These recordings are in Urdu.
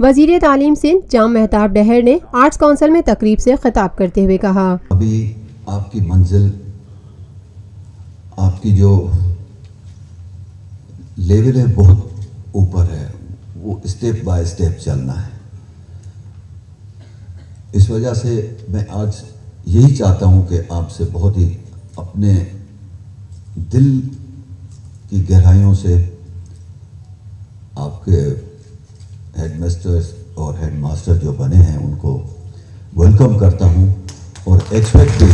وزیر تعلیم سندھ جام مہتاب ڈہر نے آرٹس کونسل میں تقریب سے خطاب کرتے ہوئے کہا، ابھی آپ کی منزل، آپ کی جو لیول ہے بہت اوپر ہے، وہ اسٹیپ بائی اسٹیپ چلنا ہے۔ اس وجہ سے میں آج یہی چاہتا ہوں کہ آپ سے بہت ہی اپنے دل کی گہرائیوں سے آپ کے ہیڈ مسٹرز اور ہیڈ ماسٹر جو بنے ہیں ان کو ویلکم کرتا ہوں، اور ایکسپیکٹ بھی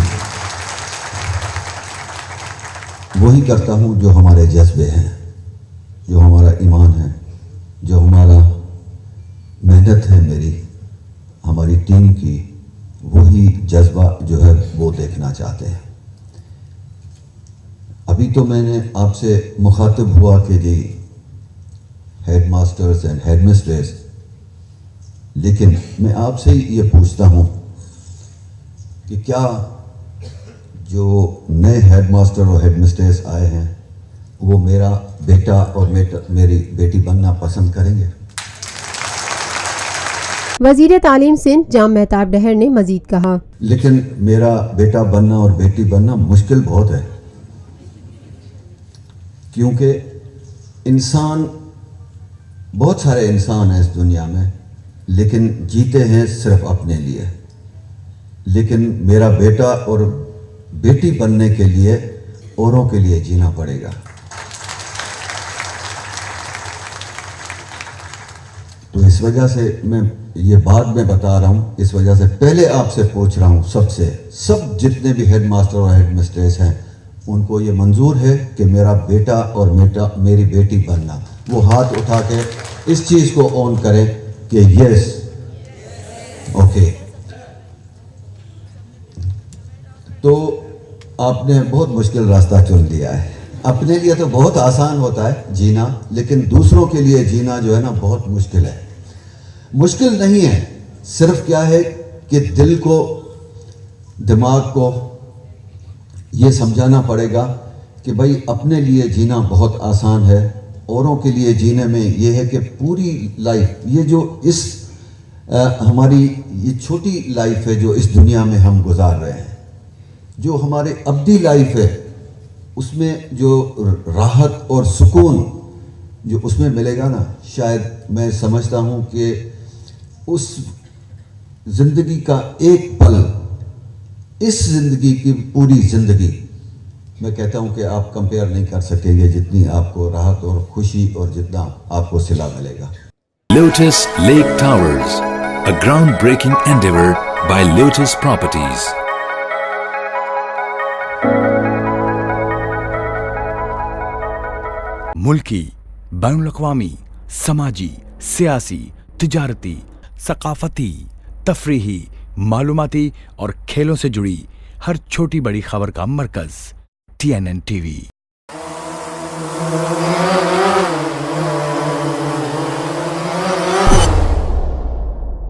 وہی کرتا ہوں جو ہمارے جذبے ہیں، جو ہمارا ایمان ہے، جو ہمارا محنت ہے، ہماری ٹیم کی، وہی جذبہ جو ہے وہ دیکھنا چاہتے ہیں۔ ابھی تو میں نے آپ سے مخاطب ہوا کہ جی head masters and head mistress, لیکن میں آپ سے یہ پوچھتا ہوں کہ کیا جو نئے ہیڈ ماسٹر اور ہیڈ مسٹریس آئے ہیں وہ میرا بیٹا اور میری بیٹی بننا پسند کریں گے؟ وزیر تعلیم سندھ جام مہتاب ڈہر نے مزید کہا، لیکن میرا بیٹا بننا اور بیٹی بننا مشکل بہت ہے، کیونکہ انسان، بہت سارے انسان ہیں اس دنیا میں، لیکن جیتے ہیں صرف اپنے لیے۔ لیکن میرا بیٹا اور بیٹی بننے کے لیے اوروں کے لیے جینا پڑے گا۔ تو اس وجہ سے میں یہ بات میں بتا رہا ہوں، اس وجہ سے پہلے آپ سے پوچھ رہا ہوں، سب جتنے بھی ہیڈ ماسٹر اور ہیڈ مسٹریس ہیں ان کو یہ منظور ہے کہ میرا بیٹا اور میری بیٹی بننا، وہ ہاتھ اٹھا کے اس چیز کو اون کریں کہ یس، اوکے۔ تو آپ نے بہت مشکل راستہ چن لیا ہے۔ اپنے لیے تو بہت آسان ہوتا ہے جینا، لیکن دوسروں کے لیے جینا جو ہے نا بہت مشکل ہے۔ مشکل نہیں ہے، صرف کیا ہے کہ دل کو، دماغ کو یہ سمجھانا پڑے گا کہ بھائی اپنے لیے جینا بہت آسان ہے، اوروں کے لیے جینے میں یہ ہے کہ پوری لائف، یہ جو ہماری یہ چھوٹی لائف ہے جو اس دنیا میں ہم گزار رہے ہیں، جو ہمارے ابدی لائف ہے، اس میں جو راحت اور سکون جو اس میں ملے گا نا، شاید میں سمجھتا ہوں کہ اس زندگی کا ایک پل، اس زندگی کی پوری زندگی، میں کہتا ہوں کہ آپ کمپیئر نہیں کر سکیں گے جتنی آپ کو راحت اور خوشی اور جتنا آپ کو صلہ ملے گا۔ Lotus Lake Towers, a groundbreaking endeavor by Lotus Properties. ملکی، بین الاقوامی، سماجی، سیاسی، تجارتی، ثقافتی، تفریحی، معلوماتی اور کھیلوں سے جڑی ہر چھوٹی بڑی خبر کا مرکز TNN TV۔